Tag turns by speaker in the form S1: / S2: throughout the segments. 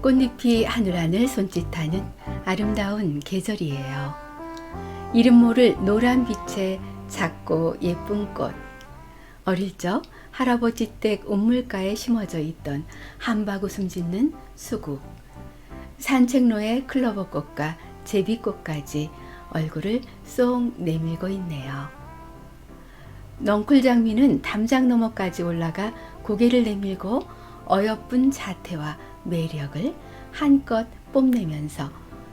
S1: 꽃잎이 하늘하늘 손짓하는 아름다운 계절이에요. 이름 모를 노란 빛의 작고 예쁜 꽃. 어릴 적 할아버지 댁 옥물가에 심어져 있던 한바구 숨짓는 수국. 산책로에 클로버꽃과 제비꽃까지 얼굴을 쏙 내밀고 있네요. 넝쿨장미는 담장 너머까지 올라가 고개를 내밀고 어여쁜 자태와 매력을 한껏 뽐내면서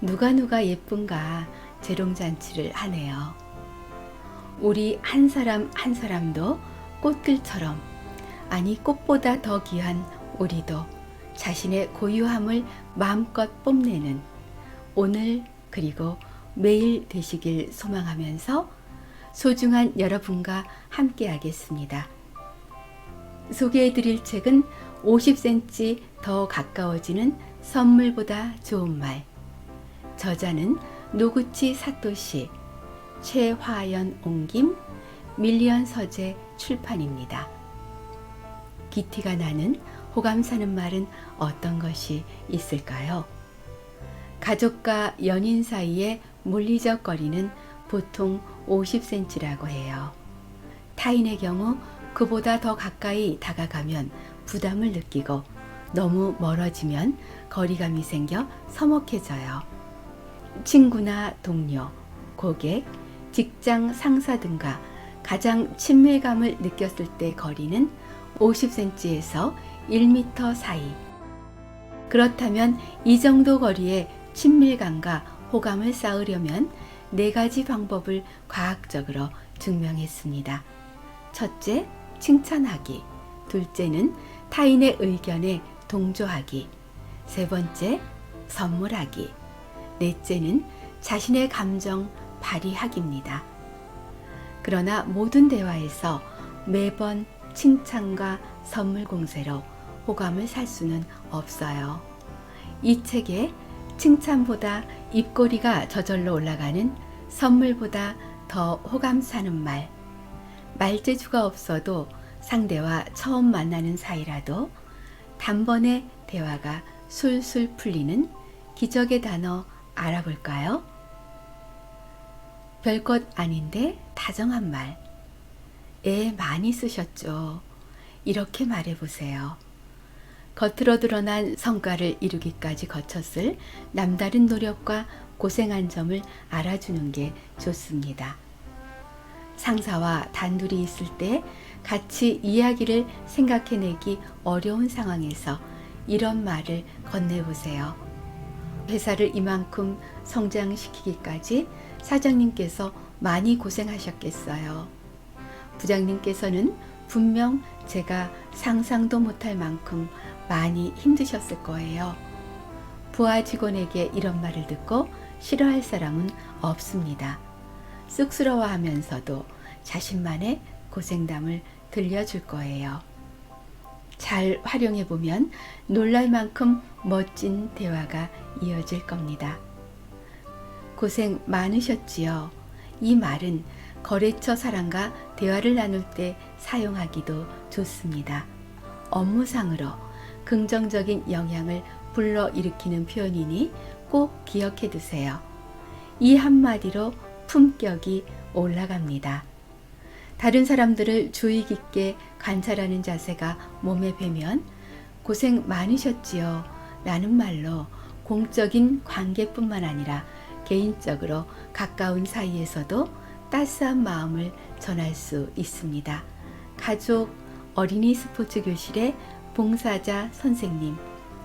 S1: 누가 예쁜가 재롱잔치를 하네요. 우리 한 사람 한 사람도 꽃들처럼, 아니 꽃보다 더 귀한 우리도 자신의 고유함을 마음껏 뽐내는 오늘 그리고 매일 되시길 소망하면서 소중한 여러분과 함께 하겠습니다. 소개해드릴 책은 50cm 더 가까워지는 선물보다 좋은 말. 저자는 노구치 사토시, 최화연 옹김, 밀리언 서재 출판입니다. 기티가 나는 호감 사는 말은 어떤 것이 있을까요? 가족과 연인 사이에 물리적 거리는 보통 50cm라고 해요. 타인의 경우 그보다 더 가까이 다가가면 부담을 느끼고 너무 멀어지면 거리감이 생겨 서먹해져요. 친구나 동료, 고객, 직장 상사 등과 가장 친밀감을 느꼈을 때 거리는 50cm에서 1m 사이. 그렇다면 이 정도 거리에 친밀감과 호감을 쌓으려면 4가지 방법을 과학적으로 증명했습니다. 첫째, 칭찬하기. 둘째는 타인의 의견에 동조하기. 세 번째, 선물하기. 넷째는 자신의 감정 발휘하기입니다. 그러나 모든 대화에서 매번 칭찬과 선물 공세로 호감을 살 수는 없어요. 이 책에 칭찬보다 입꼬리가 저절로 올라가는 선물보다 더 호감 사는 말, 말재주가 없어도 상대와 처음 만나는 사이라도 단번에 대화가 술술 풀리는 기적의 단어 알아볼까요? 별것 아닌데 다정한 말. 애 많이 쓰셨죠. 이렇게 말해보세요. 겉으로 드러난 성과를 이루기까지 거쳤을 남다른 노력과 고생한 점을 알아주는 게 좋습니다. 상사와 단둘이 있을 때 같이 이야기를 생각해내기 어려운 상황에서 이런 말을 건네보세요. 회사를 이만큼 성장시키기까지 사장님께서 많이 고생하셨겠어요. 부장님께서는 분명 제가 상상도 못할 만큼 많이 힘드셨을 거예요. 부하 직원에게 이런 말을 듣고 싫어할 사람은 없습니다. 쑥스러워하면서도 자신만의 고생담을 들려줄 거예요. 잘 활용해보면 놀랄 만큼 멋진 대화가 이어질 겁니다. 고생 많으셨지요? 이 말은 거래처 사람과 대화를 나눌 때 사용하기도 좋습니다. 업무상으로 긍정적인 영향을 불러일으키는 표현이니 꼭 기억해 두세요. 이 한마디로 품격이 올라갑니다. 다른 사람들을 주의 깊게 관찰하는 자세가 몸에 배면 고생 많으셨지요? 라는 말로 공적인 관계뿐만 아니라 개인적으로 가까운 사이에서도 따스한 마음을 전할 수 있습니다. 가족, 어린이 스포츠 교실의 봉사자 선생님,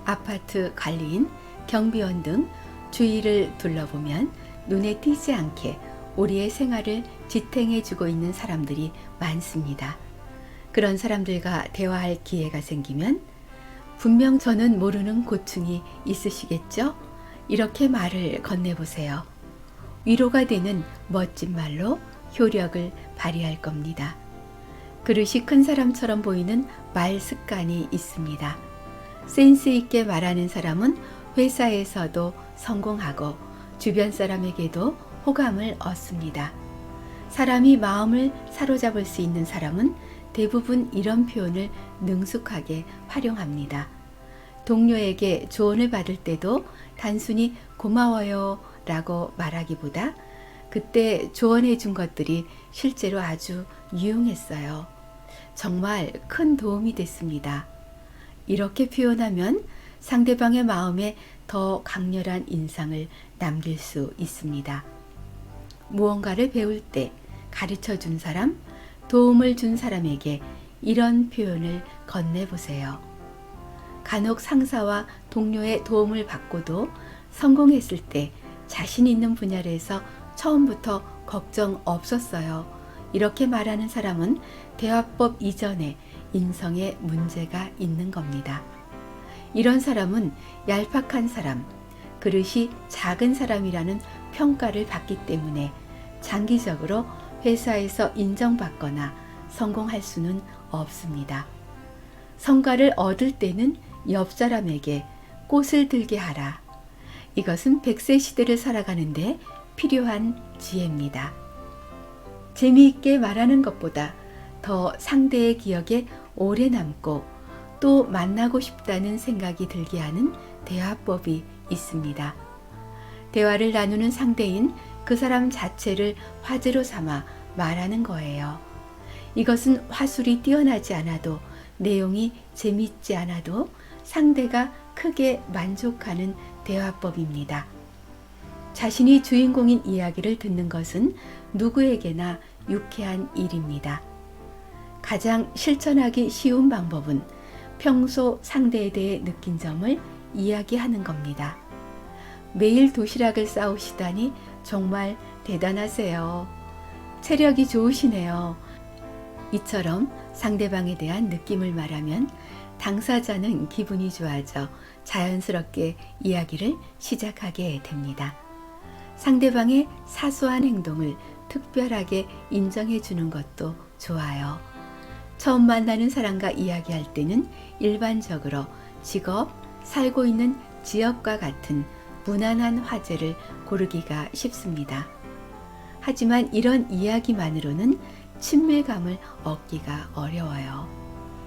S1: 아파트 관리인, 경비원 등 주위를 둘러보면 눈에 띄지 않게 우리의 생활을 지탱해주고 있는 사람들이 많습니다. 그런 사람들과 대화할 기회가 생기면 분명 저는 모르는 고충이 있으시겠죠? 이렇게 말을 건네보세요. 위로가 되는 멋진 말로 효력을 발휘할 겁니다. 그릇이 큰 사람처럼 보이는 말 습관이 있습니다. 센스 있게 말하는 사람은 회사에서도 성공하고 주변 사람에게도 호감을 얻습니다. 사람이 마음을 사로잡을 수 있는 사람은 대부분 이런 표현을 능숙하게 활용합니다. 동료에게 조언을 받을 때도 단순히 고마워요 라고 말하기보다 그때 조언해 준 것들이 실제로 아주 유용했어요. 정말 큰 도움이 됐습니다. 이렇게 표현하면 상대방의 마음에 더 강렬한 인상을 남길 수 있습니다. 무언가를 배울 때 가르쳐 준 사람, 도움을 준 사람에게 이런 표현을 건네보세요. 간혹 상사와 동료의 도움을 받고도 성공했을 때 자신 있는 분야에서 처음부터 걱정 없었어요. 이렇게 말하는 사람은 대화법 이전에 인성에 문제가 있는 겁니다. 이런 사람은 얄팍한 사람, 그릇이 작은 사람이라는 평가를 받기 때문에 장기적으로 회사에서 인정받거나 성공할 수는 없습니다. 성과를 얻을 때는 옆 사람에게 꽃을 들게 하라. 이것은 100세 시대를 살아가는데 필요한 지혜입니다. 재미있게 말하는 것보다 더 상대의 기억에 오래 남고 또 만나고 싶다는 생각이 들게 하는 대화법이 있습니다. 대화를 나누는 상대인 그 사람 자체를 화제로 삼아 말하는 거예요. 이것은 화술이 뛰어나지 않아도 내용이 재미있지 않아도 상대가 크게 만족하는 대화법입니다. 자신이 주인공인 이야기를 듣는 것은 누구에게나 유쾌한 일입니다. 가장 실천하기 쉬운 방법은 평소 상대에 대해 느낀 점을 이야기하는 겁니다. 매일 도시락을 싸우시다니 정말 대단하세요. 체력이 좋으시네요. 이처럼 상대방에 대한 느낌을 말하면 당사자는 기분이 좋아져 자연스럽게 이야기를 시작하게 됩니다. 상대방의 사소한 행동을 특별하게 인정해 주는 것도 좋아요. 처음 만나는 사람과 이야기할 때는 일반적으로 직업, 살고 있는 지역과 같은 무난한 화제를 고르기가 쉽습니다. 하지만 이런 이야기만으로는 친밀감을 얻기가 어려워요.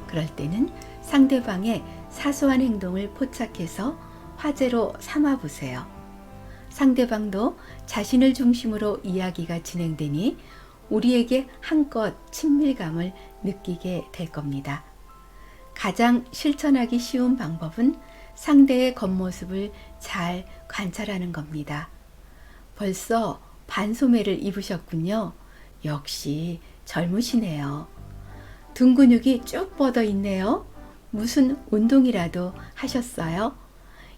S1: 그럴 때는 상대방의 사소한 행동을 포착해서 화제로 삼아보세요. 상대방도 자신을 중심으로 이야기가 진행되니 우리에게 한껏 친밀감을 느끼게 될 겁니다. 가장 실천하기 쉬운 방법은 상대의 겉모습을 잘 관찰하는 겁니다. 벌써 반소매를 입으셨군요. 역시 젊으시네요. 등 근육이 쭉 뻗어 있네요. 무슨 운동이라도 하셨어요?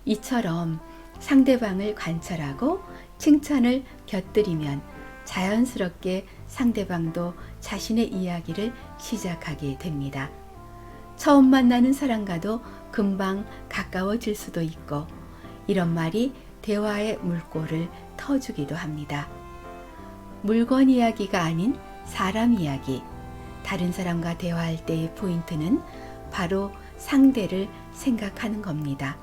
S1: 이처럼 상대방을 관찰하고 칭찬을 곁들이면 자연스럽게 상대방도 자신의 이야기를 시작하게 됩니다. 처음 만나는 사람과도 금방 가까워질 수도 있고 이런 말이 대화의 물꼬를 터주기도 합니다. 물건 이야기가 아닌 사람 이야기, 다른 사람과 대화할 때의 포인트는 바로 상대를 생각하는 겁니다.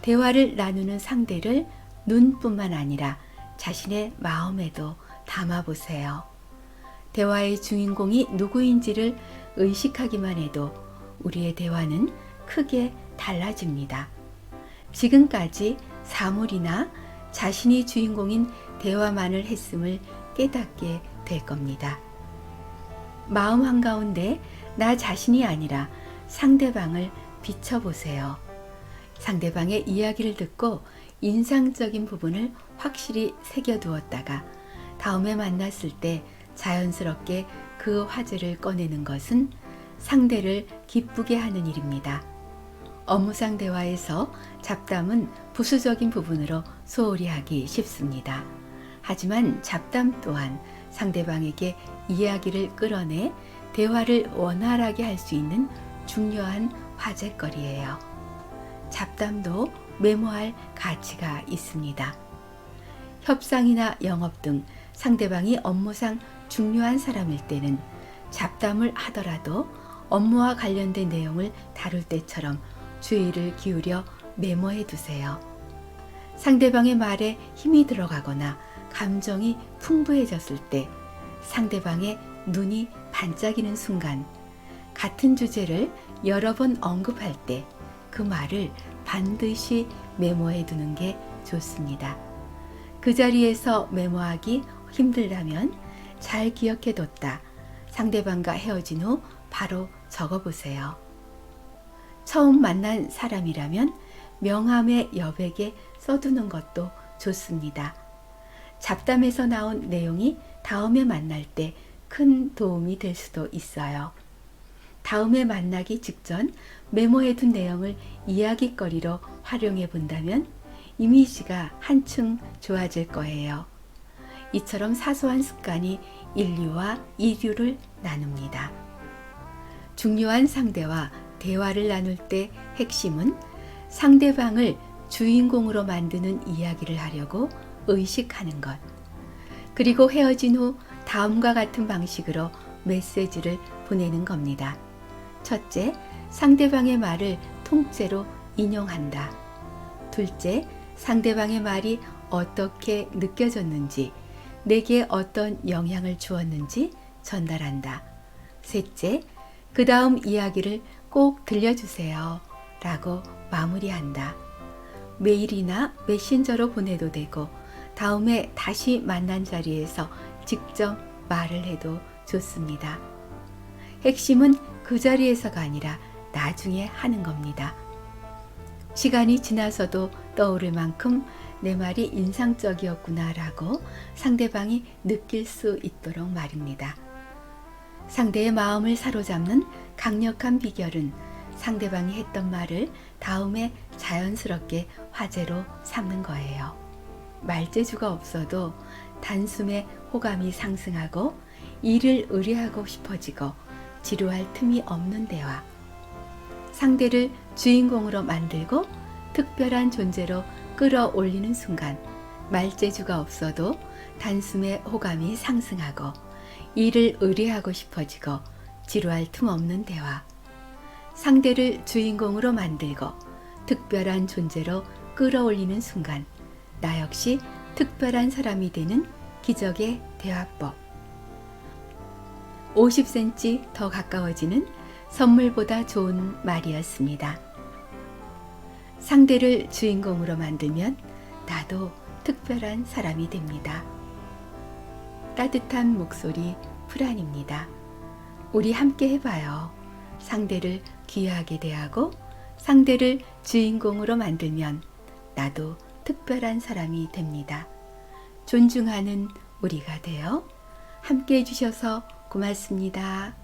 S1: 대화를 나누는 상대를 눈뿐만 아니라 자신의 마음에도 담아보세요. 대화의 주인공이 누구인지를 의식하기만 해도 우리의 대화는 크게 달라집니다. 지금까지 사물이나 자신이 주인공인 대화만을 했음을 깨닫게 될 겁니다. 마음 한가운데 나 자신이 아니라 상대방을 비춰보세요. 상대방의 이야기를 듣고 인상적인 부분을 확실히 새겨두었다가 다음에 만났을 때 자연스럽게 그 화제를 꺼내는 것은 상대를 기쁘게 하는 일입니다. 업무상 대화에서 잡담은 부수적인 부분으로 소홀히 하기 쉽습니다. 하지만 잡담 또한 상대방에게 이야기를 끌어내 대화를 원활하게 할 수 있는 중요한 화제거리예요. 잡담도 메모할 가치가 있습니다. 협상이나 영업 등 상대방이 업무상 중요한 사람일 때는 잡담을 하더라도 업무와 관련된 내용을 다룰 때처럼 주의를 기울여 메모해 두세요. 상대방의 말에 힘이 들어가거나 감정이 풍부해졌을 때 상대방의 눈이 반짝이는 순간 같은 주제를 여러 번 언급할 때 그 말을 반드시 메모해 두는 게 좋습니다. 그 자리에서 메모하기 힘들다면 잘 기억해 뒀다. 상대방과 헤어진 후 바로 적어보세요. 처음 만난 사람이라면 명함에 여백에 써두는 것도 좋습니다. 잡담에서 나온 내용이 다음에 만날 때 큰 도움이 될 수도 있어요. 다음에 만나기 직전 메모해둔 내용을 이야기거리로 활용해 본다면 이미지가 한층 좋아질 거예요. 이처럼 사소한 습관이 인류와 이류를 나눕니다. 중요한 상대와 대화를 나눌 때 핵심은 상대방을 주인공으로 만드는 이야기를 하려고 의식하는 것. 그리고 헤어진 후 다음과 같은 방식으로 메시지를 보내는 겁니다. 첫째, 상대방의 말을 통째로 인용한다. 둘째, 상대방의 말이 어떻게 느껴졌는지, 내게 어떤 영향을 주었는지 전달한다. 셋째, 그 다음 이야기를 꼭 들려주세요 라고 마무리한다. 메일이나 메신저로 보내도 되고 다음에 다시 만난 자리에서 직접 말을 해도 좋습니다. 핵심은 그 자리에서가 아니라 나중에 하는 겁니다. 시간이 지나서도 떠오를 만큼 내 말이 인상적이었구나라고 상대방이 느낄 수 있도록 말입니다. 상대의 마음을 사로잡는 강력한 비결은 상대방이 했던 말을 다음에 자연스럽게 화제로 삼는 거예요. 말재주가 없어도 단숨에 호감이 상승하고 일을 의뢰하고 싶어지고 지루할 틈이 없는 대화. 상대를 주인공으로 만들고 특별한 존재로 끌어올리는 순간 말재주가 없어도 단숨에 호감이 상승하고 일을 의뢰하고 싶어지고 지루할 틈 없는 대화. 상대를 주인공으로 만들고 특별한 존재로 끌어올리는 순간 나 역시 특별한 사람이 되는 기적의 대화법. 50cm 더 가까워지는 선물보다 좋은 말이었습니다. 상대를 주인공으로 만들면 나도 특별한 사람이 됩니다. 따뜻한 목소리 프란입니다. 우리 함께 해봐요. 상대를 귀하게 대하고 상대를 주인공으로 만들면 나도 특별한 사람이 됩니다. 존중하는 우리가 되어 함께 해주셔서 고맙습니다.